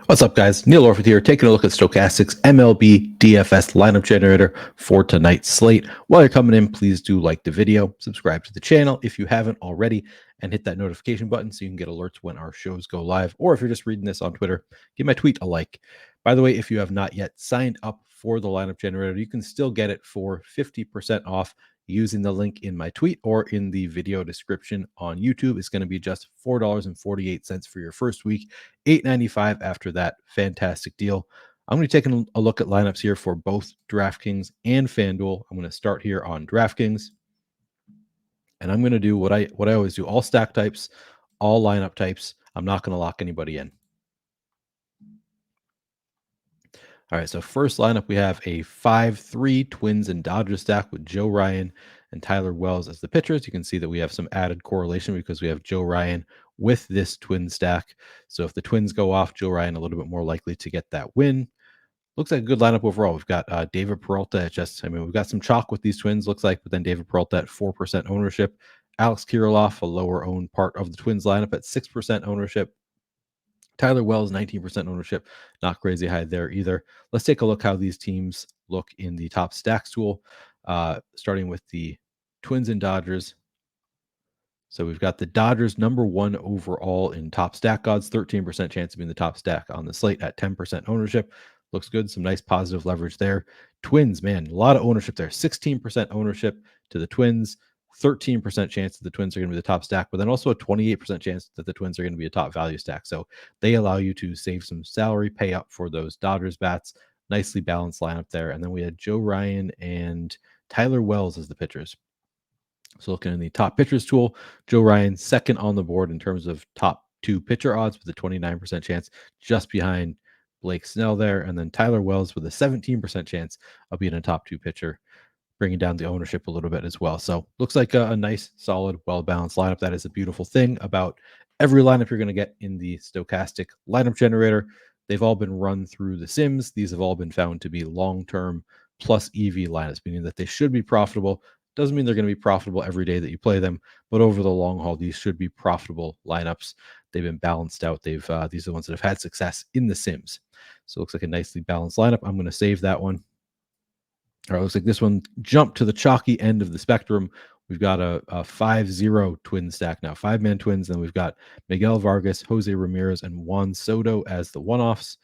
What's up, guys? Neil Orfield here, taking a look at Stokastic's MLB DFS Lineup Generator for tonight's slate. While you're coming in, please do like the video, subscribe to the channel if you haven't already, and hit that notification button so you can get alerts when our shows go live. Or if you're just reading this on Twitter, give my tweet a like. By the way, if you have not yet signed up for the Lineup Generator, you can still get it for 50% off using the link in my tweet or in the video description on YouTube. It's going to be just $4.48 for your first week, $8.95 after that. Fantastic deal. I'm going to be taking a look at lineups here for both DraftKings and FanDuel. I'm going to start here on DraftKings, and I'm going to do what I always do: all stack types, all lineup types. I'm not going to lock anybody in. All right, so first lineup, we have a 5-3 Twins and Dodgers stack with Joe Ryan and Tyler Wells as the pitchers. You can see that we have some added correlation because we have Joe Ryan with this Twin stack. So if the Twins go off, Joe Ryan a little bit more likely to get that win. Looks like a good lineup overall. We've got David Peralta at we've got some chalk with these Twins, looks like, but then David Peralta at 4% ownership. Alex Kirilloff, a lower owned part of the Twins lineup at 6% ownership. Tyler Wells, 19% ownership. Not crazy high there either. Let's take a look how these teams look in the top stacks tool, starting with the Twins and Dodgers. So we've got the Dodgers #1 overall in top stack odds, 13% chance of being the top stack on the slate at 10% ownership. Looks good. Some nice positive leverage there. Twins, man, a lot of ownership there. 16% ownership to the Twins. 13% chance that the Twins are going to be the top stack, but then also a 28% chance that the Twins are going to be a top value stack. So they allow you to save some salary, pay up for those Dodgers bats. Nicely balanced lineup there. And then we had Joe Ryan and Tyler Wells as the pitchers. So looking in the top pitchers tool, Joe Ryan second on the board in terms of top 2 pitcher odds with a 29% chance, just behind Blake Snell there. And then Tyler Wells with a 17% chance of being a top 2 pitcher, bringing down the ownership a little bit as well. So looks like a nice, solid, well-balanced lineup. That is a beautiful thing about every lineup you're going to get in the Stokastic Lineup Generator. They've all been run through the sims. These have all been found to be long-term plus EV lineups, meaning that they should be profitable. Doesn't mean they're going to be profitable every day that you play them, but over the long haul, these should be profitable lineups. They've been balanced out. These are the ones that have had success in the sims. So it looks like a nicely balanced lineup. I'm going to save that one. All right, looks like this one jumped to the chalky end of the spectrum. We've got a 5-0 twin stack now, 5-man twins. Then we've got Miguel Vargas, Jose Ramirez, and Juan Soto as the one-offs.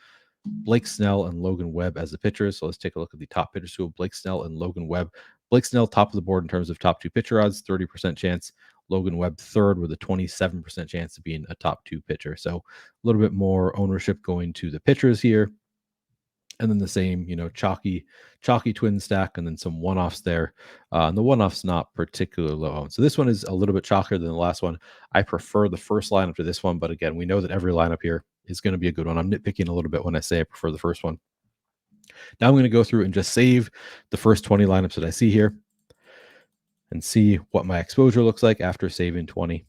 Blake Snell and Logan Webb as the pitchers. So let's take a look at the top pitchers who have Blake Snell and Logan Webb. Blake Snell, top of the board in terms of top 2 pitcher odds, 30% chance. Logan Webb, third with a 27% chance of being a top 2 pitcher. So a little bit more ownership going to the pitchers here. And then the same, chalky twin stack, and then some one-offs there. And the one-off's not particularly low owned. So this one is a little bit chalkier than the last one. I prefer the first lineup to this one, but again, we know that every lineup here is going to be a good one. I'm nitpicking a little bit when I say I prefer the first one. Now I'm going to go through and just save the first 20 lineups that I see here and see what my exposure looks like after saving 20.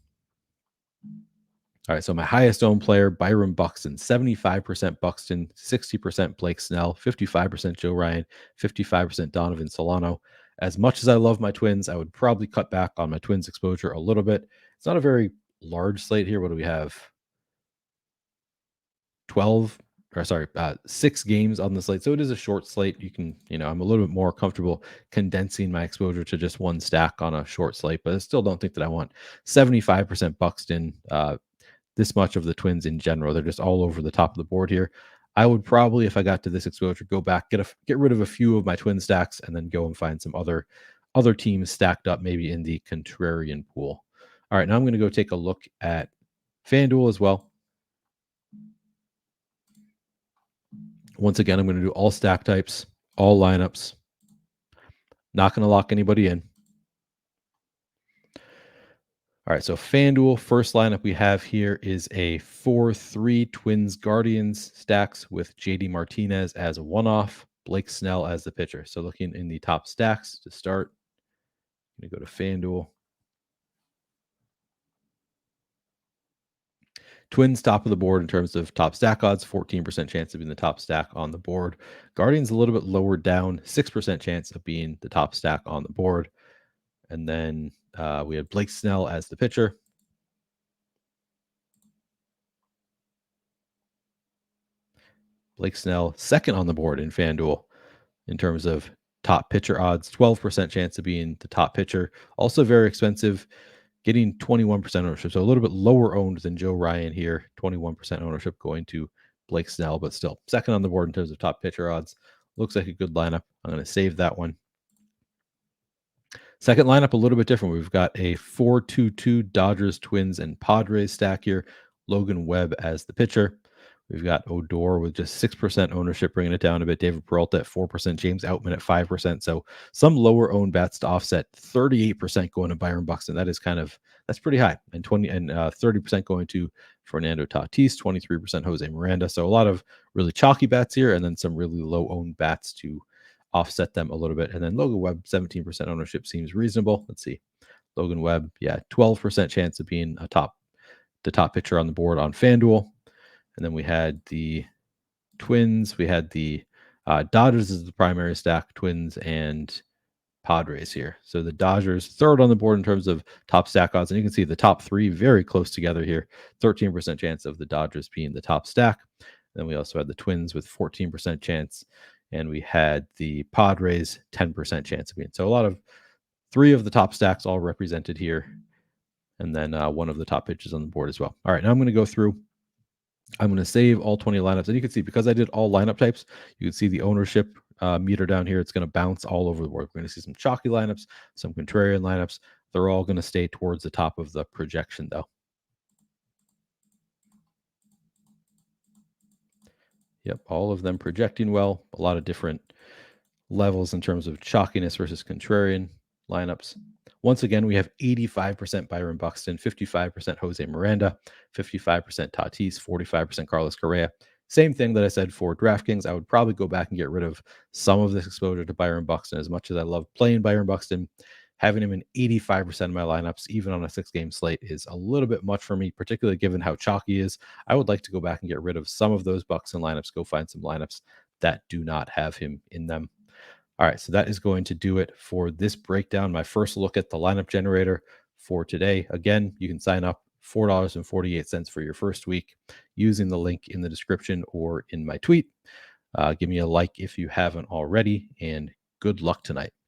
All right, so my highest owned player, Byron Buxton, 75% Buxton, 60% Blake Snell, 55% Joe Ryan, 55% Donovan Solano. As much as I love my Twins, I would probably cut back on my Twins exposure a little bit. It's not a very large slate here. What do we have? 6 games on the slate. So it is a short slate. You can, I'm a little bit more comfortable condensing my exposure to just one stack on a short slate, but I still don't think that I want 75% Buxton, this much of the Twins in general. They're just all over the top of the board here. I would probably, if I got to this exposure, go back, get rid of a few of my Twin stacks, and then go and find some other teams stacked up, maybe in the contrarian pool. All right, now I'm going to go take a look at FanDuel as well. Once again, I'm going to do all stack types, all lineups. Not going to lock anybody in. All right, so FanDuel, first lineup we have here is a 4-3 Twins Guardians stacks with JD Martinez as a one-off, Blake Snell as the pitcher. So looking in the top stacks to start, I'm going to go to FanDuel. Twins top of the board in terms of top stack odds, 14% chance of being the top stack on the board. Guardians a little bit lower down, 6% chance of being the top stack on the board. And then we had Blake Snell as the pitcher. Blake Snell, second on the board in FanDuel in terms of top pitcher odds, 12% chance of being the top pitcher. Also very expensive, getting 21% ownership. So a little bit lower owned than Joe Ryan here. 21% ownership going to Blake Snell, but still second on the board in terms of top pitcher odds. Looks like a good lineup. I'm going to save that one. Second lineup, a little bit different. We've got a 4-2-2 Dodgers, Twins, and Padres stack here. Logan Webb as the pitcher. We've got Odor with just 6% ownership, bringing it down a bit. David Peralta at 4%. James Outman at 5%. So some lower owned bats to offset. 38% going to Byron Buxton. That is that's pretty high. And 30% going to Fernando Tatis. 23% Jose Miranda. So a lot of really chalky bats here, and then some really low owned bats to offset them a little bit. And then Logan Webb, 17% ownership seems reasonable. Let's see. Logan Webb, 12% chance of being the top pitcher on the board on FanDuel. And then we had the Twins. We had the Dodgers as the primary stack, Twins and Padres here. So the Dodgers third on the board in terms of top stack odds. And you can see the top three very close together here. 13% chance of the Dodgers being the top stack. Then we also had the Twins with 14% chance. And we had the Padres 10% chance of being. So a lot of three of the top stacks all represented here. And then one of the top pitches on the board as well. All right, now I'm going to go through. I'm going to save all 20 lineups. And you can see, because I did all lineup types, you can see the ownership meter down here. It's going to bounce all over the board. We're going to see some chalky lineups, some contrarian lineups. They're all going to stay towards the top of the projection, though. Yep, all of them projecting well. A lot of different levels in terms of chalkiness versus contrarian lineups. Once again, we have 85% Byron Buxton, 55% Jose Miranda, 55% Tatis, 45% Carlos Correa. Same thing that I said for DraftKings. I would probably go back and get rid of some of this exposure to Byron Buxton. As much as I love playing Byron Buxton, having him in 85% of my lineups, even on a 6-game slate, is a little bit much for me, particularly given how chalky he is. I would like to go back and get rid of some of those Buxton lineups, go find some lineups that do not have him in them. All right, so that is going to do it for this breakdown. My first look at the lineup generator for today. Again, you can sign up $4.48 for your first week using the link in the description or in my tweet. Give me a like if you haven't already, and good luck tonight.